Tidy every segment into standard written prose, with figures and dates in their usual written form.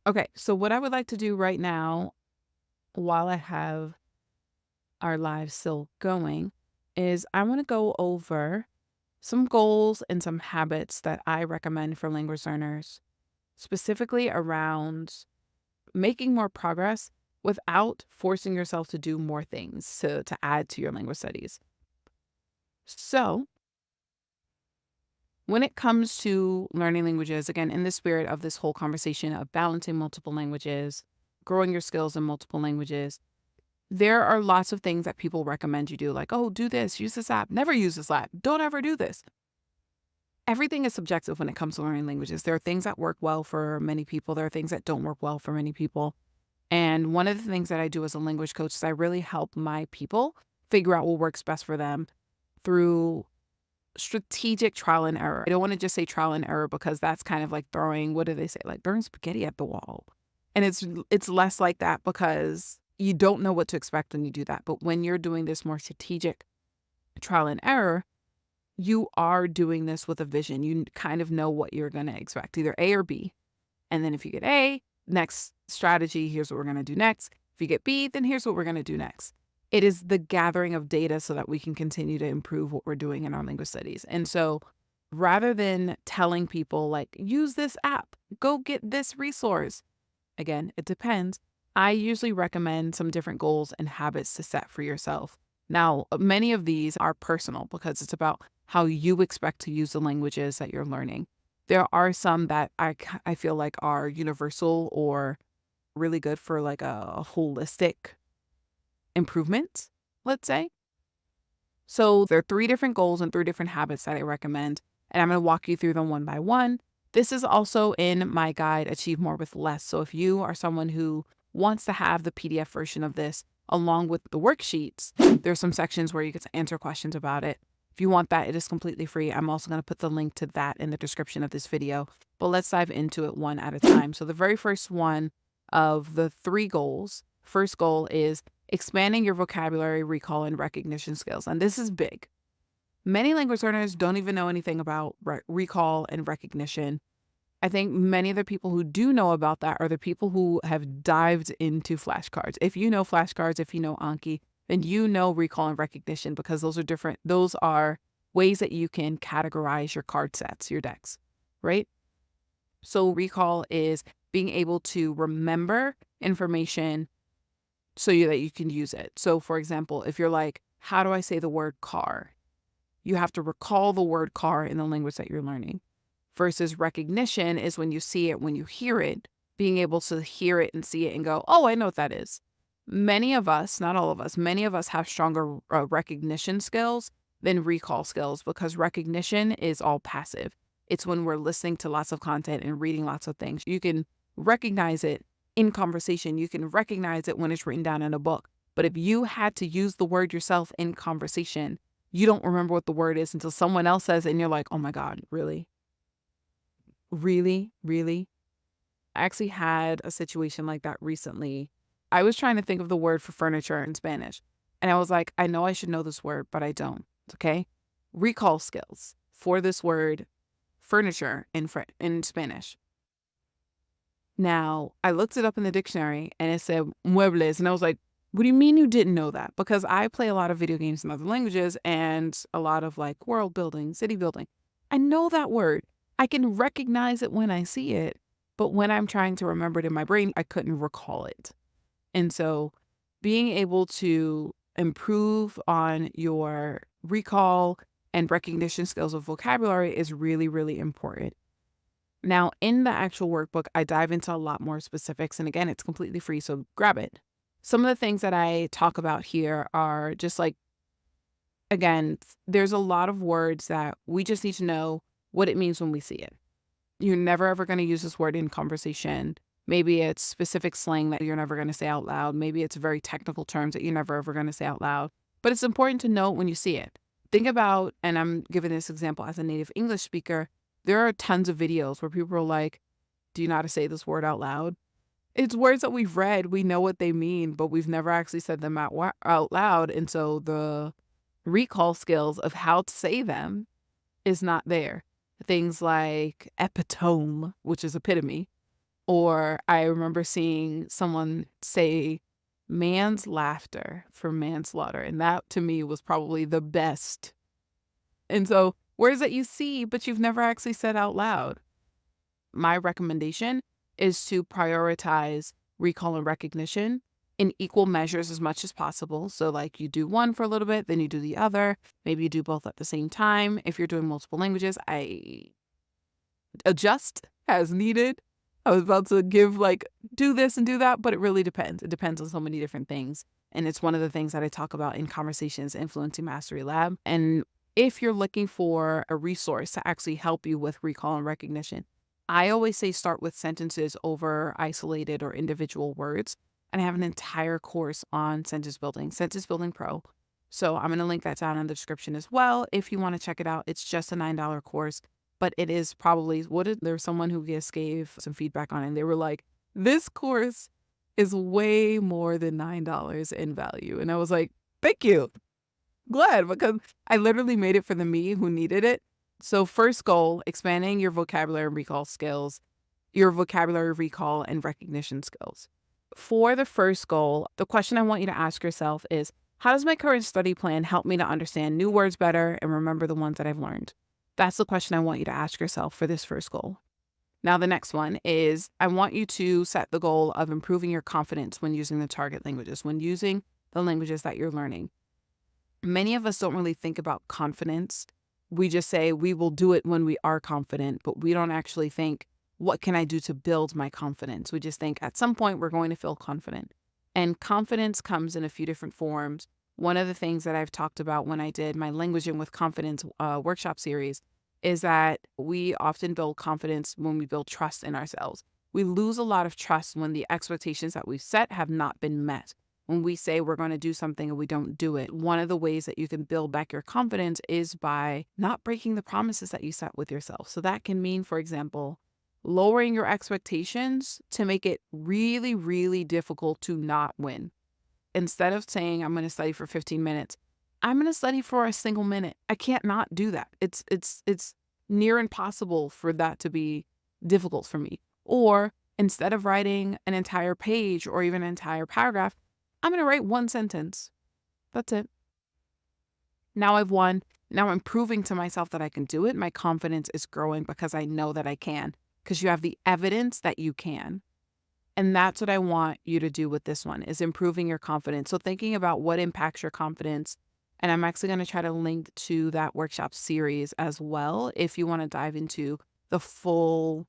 Okay, so what I would like to do right now, while I have our lives still going, is I want to go over some goals and some habits that I recommend for language learners, specifically around making more progress without forcing yourself to do more things to add to your language studies. So, when it comes to learning languages, again, in the spirit of this whole conversation of balancing multiple languages, growing your skills in multiple languages, there are lots of things that people recommend you do, like, oh, do this, use this app, never use this app, don't ever do this. Everything is subjective when it comes to learning languages. There are things that work well for many people, there are things that don't work well for many people. And one of the things that I do as a language coach is I really help my people figure out what works best for them through strategic trial and error. I don't want to just say trial and error because that's kind of like throwing, what do they say? Like throwing spaghetti at the wall. And it's less like that because you don't know what to expect when you do that. But when you're doing this more strategic trial and error, you are doing this with a vision. You kind of know what you're going to expect, either A or B. And then if you get A, next strategy, here's what we're going to do next. If you get B, then here's what we're going to do next. It is the gathering of data so that we can continue to improve what we're doing in our language studies. And so rather than telling people like, use this app, go get this resource, again, it depends. I usually recommend some different goals and habits to set for yourself. Now, many of these are personal because it's about how you expect to use the languages that you're learning. There are some that I feel like are universal or really good for like a holistic improvement, let's say. So there are 3 different goals and 3 different habits that I recommend, and I'm going to walk you through them one by one. This is also in my guide, Achieve More with Less. So if you are someone who wants to have the PDF version of this along with the worksheets, there's some sections where you get to answer questions about it. If you want that, it is completely free. I'm also going to put the link to that in the description of this video, but let's dive into it one at a time. So the very first one of the 3 goals, first goal is expanding your vocabulary, recall, and recognition skills. And this is big. Many language learners don't even know anything about recall and recognition. I think many of the people who do know about that are the people who have dived into flashcards. If you know flashcards, if you know Anki, then you know recall and recognition because those are different. Those are ways that you can categorize your card sets, your decks, right? So recall is being able to remember information that you can use it. So for example, if you're like, how do I say the word car? You have to recall the word car in the language that you're learning. Versus recognition is when you see it, when you hear it, being able to hear it and see it and go, oh, I know what that is. Many of us, not all of us, many of us have stronger recognition skills than recall skills because recognition is all passive. It's when we're listening to lots of content and reading lots of things. You can recognize it in conversation. You can recognize it when it's written down in a book. But if you had to use the word yourself in conversation, you don't remember what the word is until someone else says it and you're like, oh my God, really? Really? Really? I actually had a situation like that recently. I was trying to think of the word for furniture in Spanish. And I was like, I know I should know this word, but I don't. Okay. Recall skills for this word furniture in Spanish. Now, I looked it up in the dictionary and it said muebles. And I was like, what do you mean you didn't know that? Because I play a lot of video games in other languages and a lot of like world building, city building. I know that word. I can recognize it when I see it. But when I'm trying to remember it in my brain, I couldn't recall it. And so being able to improve on your recall and recognition skills of vocabulary is really, really important. Now, in the actual workbook, I dive into a lot more specifics. And again, it's completely free, so grab it. Some of the things that I talk about here are just like, again, there's a lot of words that we just need to know what it means when we see it. You're never ever going to use this word in conversation. Maybe it's specific slang that you're never going to say out loud. Maybe it's very technical terms that you're never ever going to say out loud. But it's important to know when you see it. Think about, and I'm giving this example as a native English speaker, there are tons of videos where people are like, do you know how to say this word out loud? It's words that we've read, we know what they mean, but we've never actually said them out loud. And so the recall skills of how to say them is not there. Things like epitome, which is epitome, Or I remember seeing someone say man's laughter for manslaughter. And that to me was probably the best. And so words that you see, but you've never actually said out loud. My recommendation is to prioritize recall and recognition in equal measures as much as possible. So like you do one for a little bit, then you do the other. Maybe you do both at the same time. If you're doing multiple languages, I adjust as needed. I was about to give like, do this and do that, but it really depends. It depends on so many different things. And it's one of the things that I talk about in Conversations in Fluency Mastery Lab. And if you're looking for a resource to actually help you with recall and recognition, I always say start with sentences over isolated or individual words. And I have an entire course on Sentence Building Pro. So I'm going to link that down in the description as well. If you want to check it out, it's just a $9 course, but it is probably there was someone who just gave some feedback on it. And they were like, this course is way more than $9 in value. And I was like, thank you. Glad, because I literally made it for the me who needed it. So first goal, expanding your vocabulary and recall skills, your vocabulary recall and recognition skills. For the first goal, the question I want you to ask yourself is, how does my current study plan help me to understand new words better and remember the ones that I've learned? That's the question I want you to ask yourself for this first goal. Now, the next one is I want you to set the goal of improving your confidence when using the target languages, when using the languages that you're learning. Many of us don't really think about confidence. We just say we will do it when we are confident, but we don't actually think, what can I do to build my confidence? We just think at some point we're going to feel confident. And confidence comes in a few different forms. One of the things that I've talked about when I did my Languaging with Confidence workshop series is that we often build confidence when we build trust in ourselves. We lose a lot of trust when the expectations that we've set have not been met. When we say we're going to do something and we don't do it, one of the ways that you can build back your confidence is by not breaking the promises that you set with yourself. So that can mean, for example, lowering your expectations to make it really, really difficult to not win. Instead of saying, I'm going to study for 15 minutes, I'm going to study for a single minute. I can't not do that. It's near impossible for that to be difficult for me. Or instead of writing an entire page or even an entire paragraph, I'm going to write one sentence. That's it. Now I've won. Now I'm proving to myself that I can do it. My confidence is growing because I know that I can, because you have the evidence that you can. And that's what I want you to do with this one, is improving your confidence. So thinking about what impacts your confidence. And I'm actually going to try to link to that workshop series as well if you want to dive into the full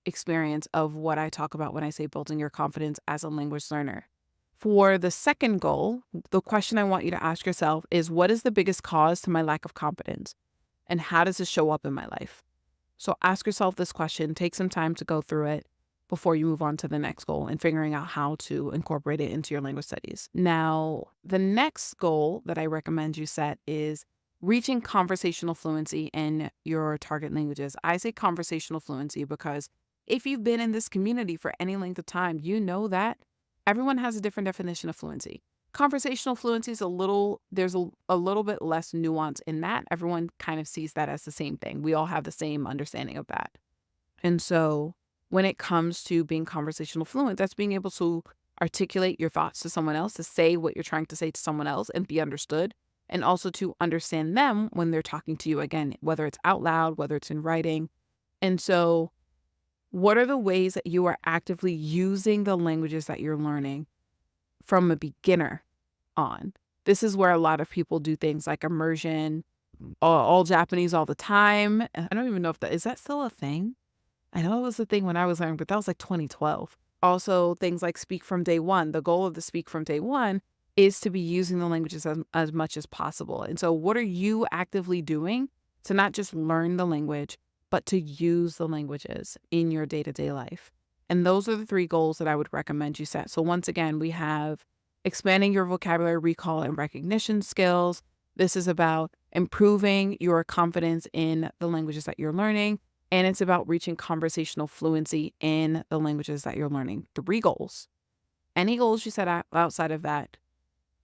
experience of what I talk about when I say building your confidence as a language learner. For the second goal, the question I want you to ask yourself is, what is the biggest cause to my lack of confidence? And how does this show up in my life? So ask yourself this question, take some time to go through it before you move on to the next goal and figuring out how to incorporate it into your language studies. Now, the next goal that I recommend you set is reaching conversational fluency in your target languages. I say conversational fluency because if you've been in this community for any length of time, you know that everyone has a different definition of fluency. Conversational fluency is there's a little bit less nuance in that. Everyone kind of sees that as the same thing. We all have the same understanding of that. And so when it comes to being conversational fluent, that's being able to articulate your thoughts to someone else, to say what you're trying to say to someone else and be understood, and also to understand them when they're talking to you, again, whether it's out loud, whether it's in writing. And so what are the ways that you are actively using the languages that you're learning from a beginner on? This is where a lot of people do things like immersion, all Japanese all the time. I don't even know if is that still a thing? I know it was a thing when I was learning, but that was like 2012. Also, things like Speak from Day One. The goal of the Speak from Day One is to be using the languages as much as possible. And so what are you actively doing to not just learn the language, but to use the languages in your day-to-day life? And those are the three goals that I would recommend you set. So once again, we have expanding your vocabulary, recall, and recognition skills. This is about improving your confidence in the languages that you're learning. And it's about reaching conversational fluency in the languages that you're learning. 3 goals. Any goals you set outside of that,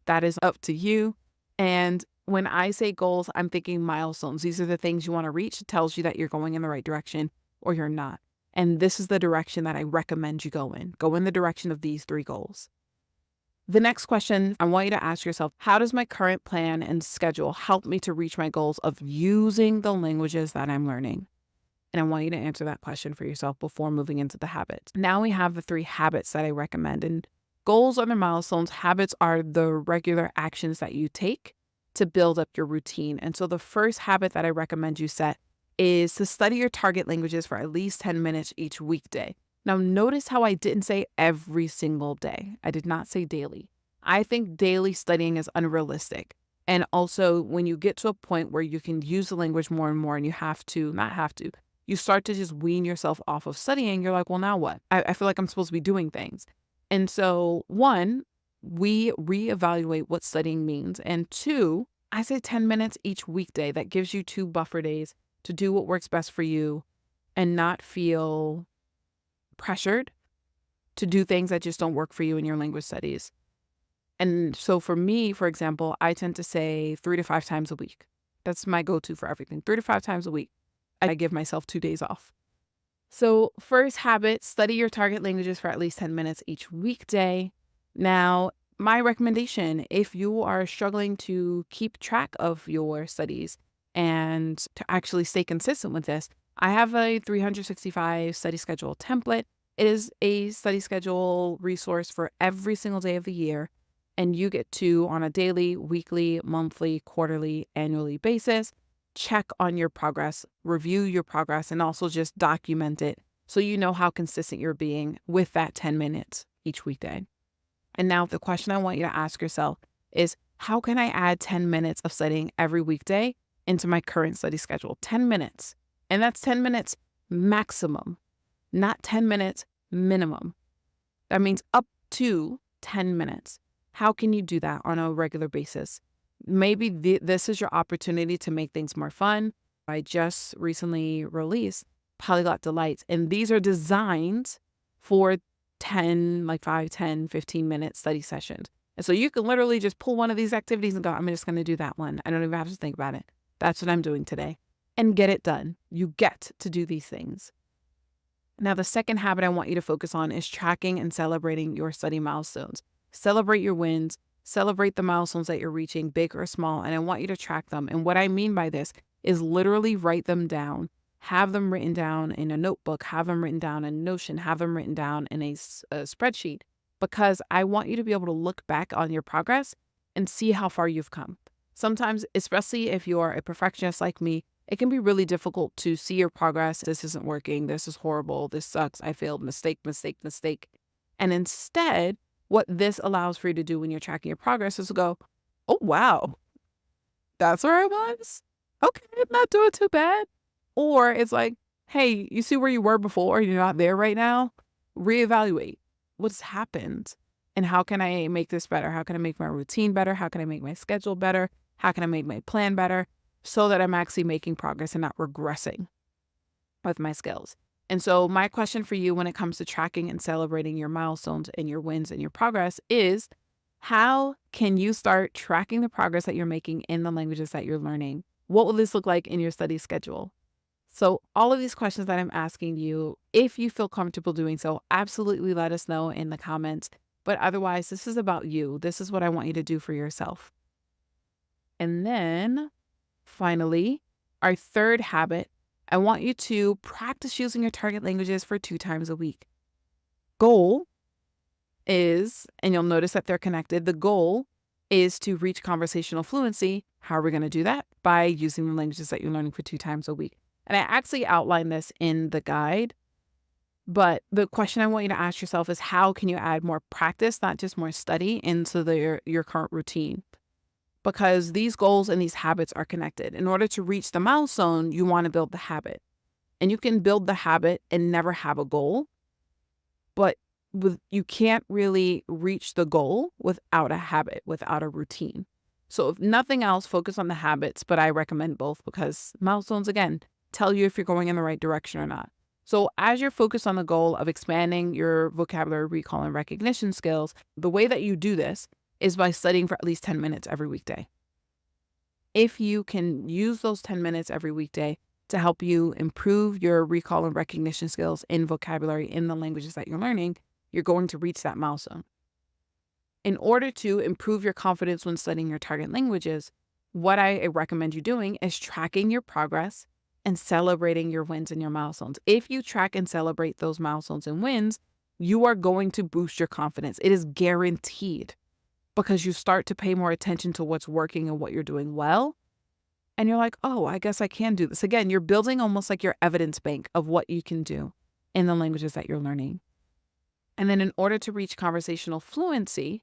that is up to you. And when I say goals, I'm thinking milestones. These are the things you want to reach. It tells you that you're going in the right direction or you're not. And this is the direction that I recommend you go in. Go in the direction of these 3 goals. The next question I want you to ask yourself, how does my current plan and schedule help me to reach my goals of using the languages that I'm learning? And I want you to answer that question for yourself before moving into the habits. Now we have the 3 habits that I recommend. And goals are the milestones. Habits are the regular actions that you take to build up your routine. And so the first habit that I recommend you set is to study your target languages for at least 10 minutes each weekday. Now, notice how I didn't say every single day. I did not say daily. I think daily studying is unrealistic. And also, when you get to a point where you can use the language more and more and you you start to just wean yourself off of studying. You're like, well, now what? I feel like I'm supposed to be doing things. And so, one, we reevaluate what studying means. And 2, I say 10 minutes each weekday. That gives you 2 buffer days to do what works best for you and not feel pressured to do things that just don't work for you in your language studies. And so for me, for example, I tend to say 3 to 5 times a week. That's my go-to for everything. 3 to 5 times a week. I give myself 2 days off. So first habit, study your target languages for at least 10 minutes each weekday. Now, my recommendation, if you are struggling to keep track of your studies and to actually stay consistent with this, I have a 365 study schedule template. It is a study schedule resource for every single day of the year. And you get to, on a daily, weekly, monthly, quarterly, annually basis, check on your progress, review your progress, and also just document it so you know how consistent you're being with that 10 minutes each weekday. And now the question I want you to ask yourself is, how can I add 10 minutes of studying every weekday into my current study schedule? 10 minutes. And that's 10 minutes maximum, not 10 minutes minimum. That means up to 10 minutes. How can you do that on a regular basis? Maybe this is your opportunity to make things more fun. I just recently released Polyglot Delights, and these are designed for 5, 10, 15-minute study sessions. And so you can literally just pull one of these activities and go, I'm just going to do that one. I don't even have to think about it. That's what I'm doing today. And get it done. You get to do these things. Now, the second habit I want you to focus on is tracking and celebrating your study milestones. Celebrate your wins, celebrate the milestones that you're reaching, big or small, and I want you to track them. And what I mean by this is literally write them down. Have them written down in a notebook, have them written down in Notion, have them written down in a spreadsheet, because I want you to be able to look back on your progress and see how far you've come. Sometimes, especially if you're a perfectionist like me, it can be really difficult to see your progress. This isn't working. This is horrible. This sucks. I failed. Mistake, mistake, mistake. And instead, what this allows for you to do when you're tracking your progress is to go, oh, wow, that's where I was? Okay, I'm not doing too bad. Or it's like, hey, you see where you were before? You're not there right now. Reevaluate what's happened and how can I make this better? How can I make my routine better? How can I make my schedule better? How can I make my plan better so that I'm actually making progress and not regressing with my skills? And so my question for you when it comes to tracking and celebrating your milestones and your wins and your progress is, how can you start tracking the progress that you're making in the languages that you're learning? What will this look like in your study schedule? So all of these questions that I'm asking you, if you feel comfortable doing so, absolutely let us know in the comments. But otherwise, this is about you. This is what I want you to do for yourself. And then finally, our third habit, I want you to practice using your target languages for 2 times a week. Goal is, and you'll notice that they're connected, the goal is to reach conversational fluency. How are we going to do that? By using the languages that you're learning for 2 times a week. And I actually outlined this in the guide, but the question I want you to ask yourself is, how can you add more practice, not just more study, into your current routine? Because these goals and these habits are connected. In order to reach the milestone, you want to build the habit. And you can build the habit and never have a goal, but you can't really reach the goal without a habit, without a routine. So if nothing else, focus on the habits, but I recommend both because milestones, again, tell you if you're going in the right direction or not. So as you're focused on the goal of expanding your vocabulary, recall, and recognition skills, the way that you do this is by studying for at least 10 minutes every weekday. If you can use those 10 minutes every weekday to help you improve your recall and recognition skills in vocabulary in the languages that you're learning, you're going to reach that milestone. In order to improve your confidence when studying your target languages, what I recommend you doing is tracking your progress and celebrating your wins and your milestones. If you track and celebrate those milestones and wins, you are going to boost your confidence. It is guaranteed because you start to pay more attention to what's working and what you're doing well. And you're like, oh, I guess I can do this. Again, you're building almost like your evidence bank of what you can do in the languages that you're learning. And then in order to reach conversational fluency,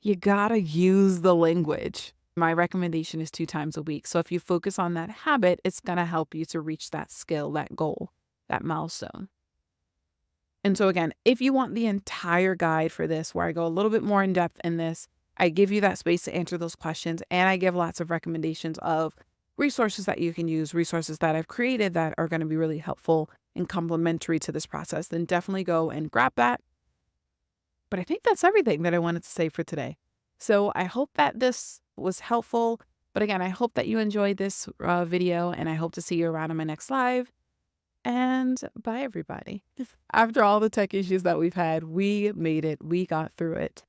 you gotta use the language. My recommendation is 2 times a week. So if you focus on that habit, it's gonna help you to reach that skill, that goal, that milestone. And so again, if you want the entire guide for this, where I go a little bit more in depth in this, I give you that space to answer those questions, and I give lots of recommendations of resources that you can use, resources that I've created that are going to be really helpful and complementary to this process, then definitely go and grab that. But I think that's everything that I wanted to say for today. So I hope that this was helpful. But again, I hope that you enjoyed this video, and I hope to see you around on my next live. And bye, everybody. After all the tech issues that we've had, we made it. We got through it.